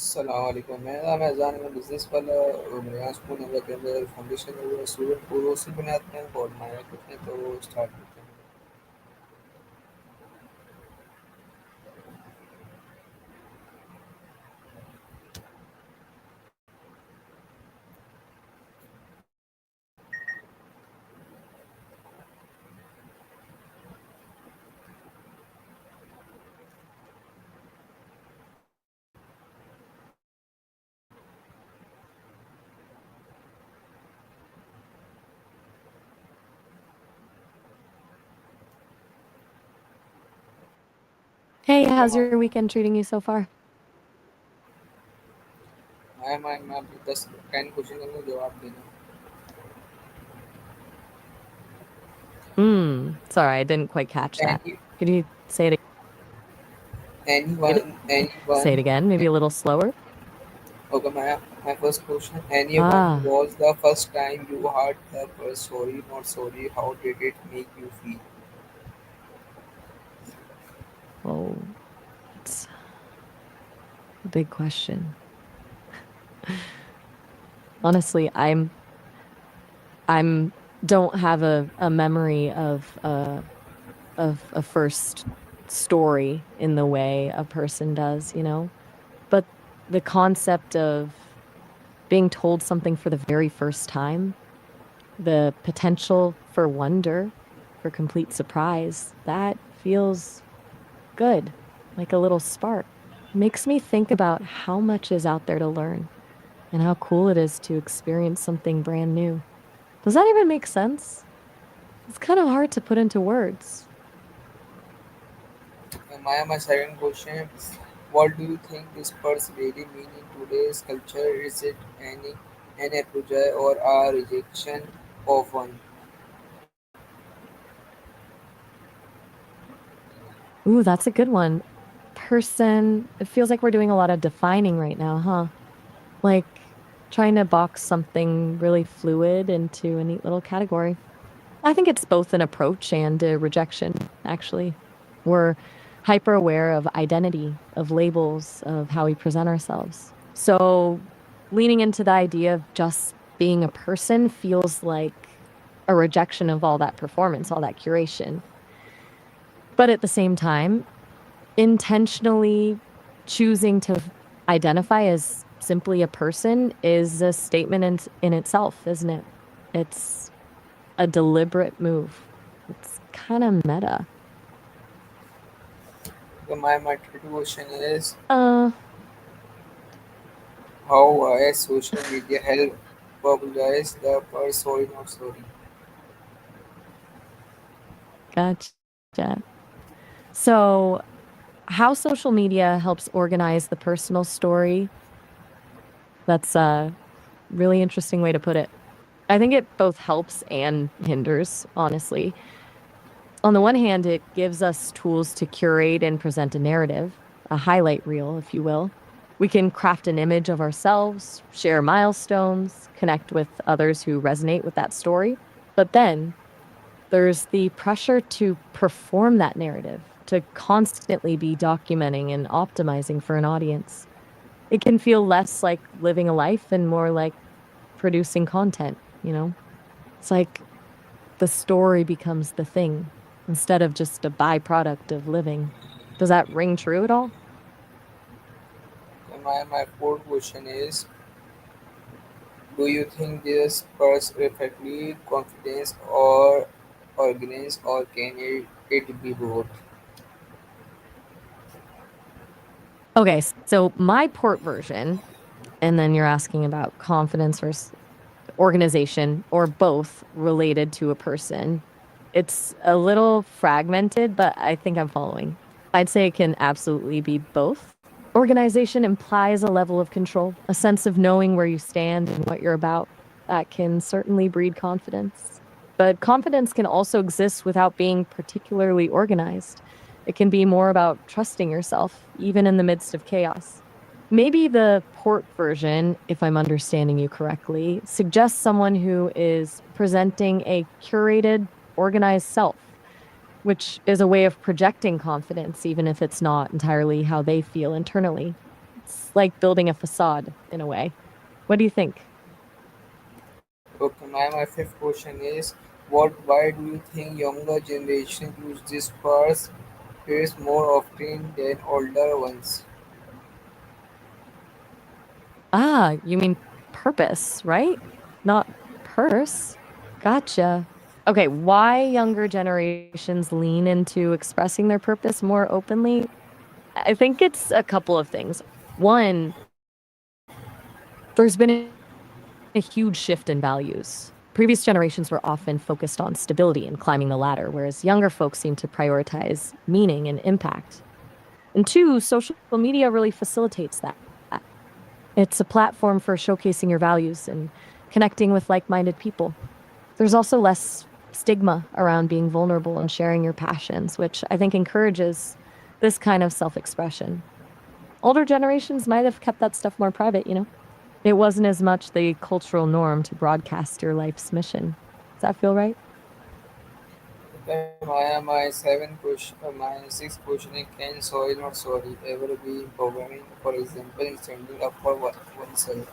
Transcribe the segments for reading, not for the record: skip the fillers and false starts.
सलाम वालेकुम मैं अमेज़न में बिज़नेस वाला बुनियाद स्कूल के अंदर फाउंडेशन हुआ स्टूडेंट को उसी बुनियाद में बोर्ड माया करते हैं तो स्टार्ट करते हैं. Hey, Okay, how's your weekend treating you so far? मैं आपको 10 क्वेश्चन का जवाब देना. Sorry, I didn't quite catch that. Any Could you say it anyone again? Maybe a little slower? okay my first question, anyone Ah, was the first time you heard the first story, not sorry, how did it make you feel? oh, it's a big question. Honestly, I'm don't have a memory of a first story in the way a person does, you know? But the concept of being told something for the very first time, the potential for wonder, for complete surprise, that feels good, like a little spark. Makes me think about how much is out there to learn and how cool it is to experience something brand new. Does that even make sense? It's kind of hard to put into words. My second question, what do you think this words really mean in today's culture? Is it an apology or a rejection of one? Ooh, that's a good one. Person, it feels like we're doing a lot of defining right now, huh? Like trying to box something really fluid into a neat little category. I think it's both an approach and a rejection, actually. We're hyper aware of identity, of labels, of how we present ourselves. So, leaning into the idea of just being a person feels like a rejection of all that performance, all that curation. But at the same time, intentionally choosing to identify as simply a person is a statement in itself, isn't it? It's a deliberate move. It's kind of meta. So my third question is Uh, how has social media help popularize the per sorry not sorry? gotcha. So, how social media helps organize the personal story, that's a really interesting way to put it. I think it both helps and hinders, honestly. On the one hand, it gives us tools to curate and present a narrative, a highlight reel, if you will. We can craft an image of ourselves, share milestones, connect with others who resonate with that story. But then there's the pressure to perform that narrative, to constantly be documenting and optimizing for an audience. It can feel less like living a life and more like producing content, you know? It's like the story becomes the thing instead of just a byproduct of living. Does that ring true at all? So my fourth question is, do you think this purse reflectly confidence or organize, or can it be both? Okay, so my port version, and then you're asking about confidence versus organization or both related to a person. It's a little fragmented, but I think I'm following. I'd say it can absolutely be both. Organization implies a level of control, a sense of knowing where you stand and what you're about. That can certainly breed confidence. But confidence can also exist without being particularly organized. It can be more about trusting yourself, even in the midst of chaos. Maybe the port version, if I'm understanding you correctly, suggests someone who is presenting a curated, organized self, which is a way of projecting confidence, even if it's not entirely how they feel internally. It's like building a facade in a way. What do you think? Okay, my fifth question is, what why do you think younger generation use this phrase more often than older ones? Ah, you mean purpose, right? Not purse. Gotcha. Okay, why younger generations lean into expressing their purpose more openly? I think it's a couple of things. One, there's been a huge shift in values. Previous generations were often focused on stability and climbing the ladder, whereas younger folks seem to prioritize meaning and impact. And two, social media really facilitates that. It's a platform for showcasing your values and connecting with like minded people. There's also less stigma around being vulnerable and sharing your passions, which I think encourages this kind of self expression. Older generations might have kept that stuff more private, you know? It wasn't as much the cultural norm to broadcast your life's mission. Does that feel right? Okay, my sixth question is, can sorry not sorry ever be empowering? For example, in standing up for oneself.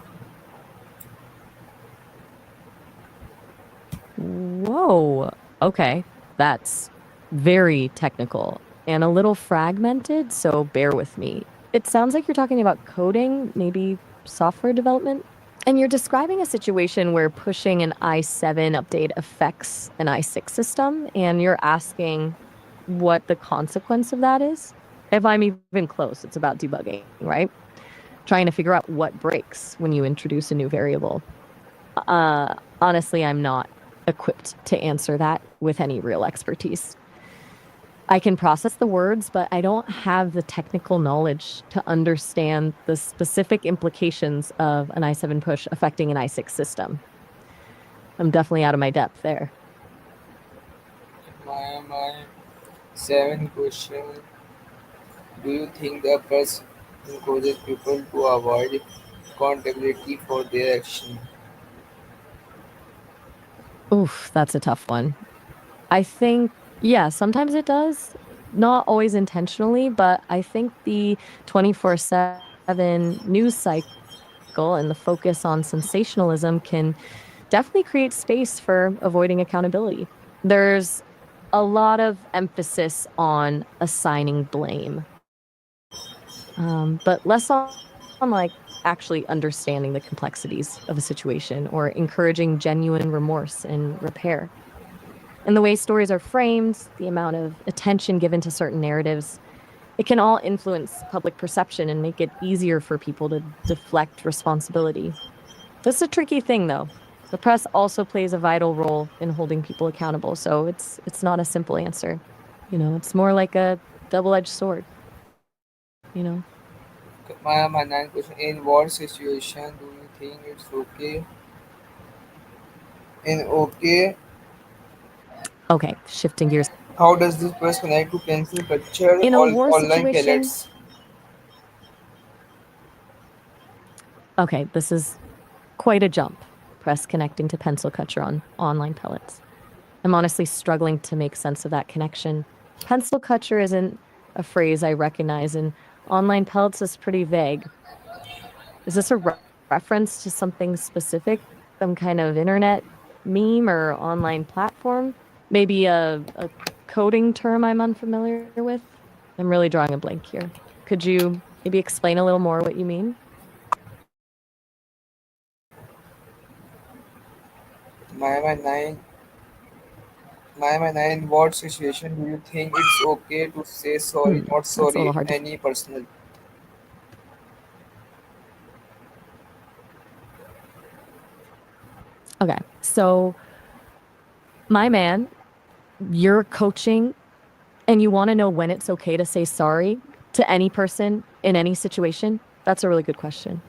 Whoa. Okay. That's very technical and a little fragmented, so bear with me. It sounds like you're talking about coding, maybe software development. And you're describing a situation where pushing an i7 update affects an i6 system, and you're asking what the consequence of that is. If I'm even close, it's about debugging, right? Trying to figure out what breaks when you introduce a new variable. Honestly, I'm not equipped to answer that with any real expertise. I can process the words, but I don't have the technical knowledge to understand the specific implications of an i7 push affecting an i6 system. I'm definitely out of my depth there. My seventh question: do you think the press encourages people to avoid accountability for their action? Oof, that's a tough one. I think, yeah, sometimes it does. Not always intentionally, but I think the 24/7 news cycle and the focus on sensationalism can definitely create space for avoiding accountability. There's a lot of emphasis on assigning blame, but less on like actually understanding the complexities of a situation or encouraging genuine remorse and repair. And the way stories are framed, the amount of attention given to certain narratives, it can all influence public perception and make it easier for people to deflect responsibility. This is a tricky thing, though. The press also plays a vital role in holding people accountable, so it's not a simple answer. It's more like a double-edged sword, My ninth question: in what situation do you think it's okay? Okay, shifting gears. How does this press connect to cancel culture In a or war online situation, pellets? okay, this is quite a jump. Press connecting to pencil culture on online pellets. I'm honestly struggling to make sense of that connection. Pencil culture isn't a phrase I recognize, and online pellets is pretty vague. Is this a reference to something specific? Some kind of internet meme or online platform? Maybe a coding term I'm unfamiliar with? I'm really drawing a blank here. Could you maybe explain a little more what you mean? My nine, my nine. What situation do you think it's okay to say sorry, not That's a little sorry, hard to. any personal? Okay, so my man, you're coaching and you want to know when it's okay to say sorry to any person in any situation? That's a really good question.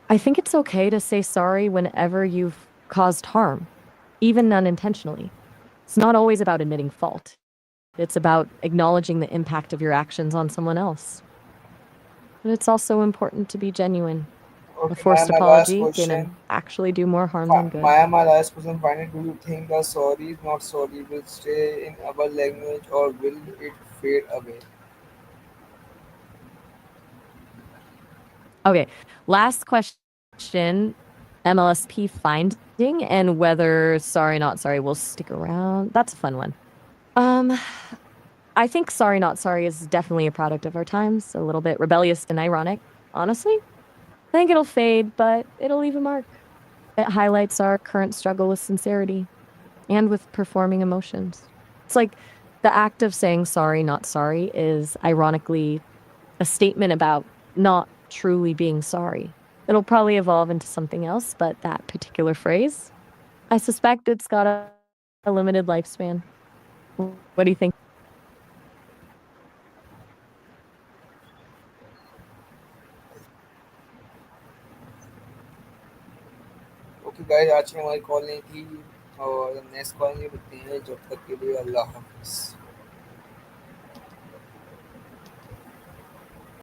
I think it's okay to say sorry whenever you've caused harm, even unintentionally. It's not always about admitting fault, it's about acknowledging the impact of your actions on someone else. But it's also important to be genuine. A Okay, forced my last apology can question. actually do more harm than good. My last question. Finally, do you think the sorry is not sorry will stay in our language or will it fade away? Okay, last question. MLSP finding and whether Sorry Not Sorry will stick around. That's a fun one. Um, I think Sorry Not Sorry is definitely a product of our times, a little bit rebellious and ironic. Honestly, I think it'll fade, but it'll leave a mark. It highlights our current struggle with sincerity and with performing emotions. It's like the act of saying sorry, not sorry is ironically a statement about not truly being sorry. It'll probably evolve into something else, but that particular phrase, I suspect it's got a limited lifespan. What do you think? Okay guys, आज की हमारी call नहीं थी और next call में मिलते हैं, जब तक के लिए अल्लाह हाफिज़।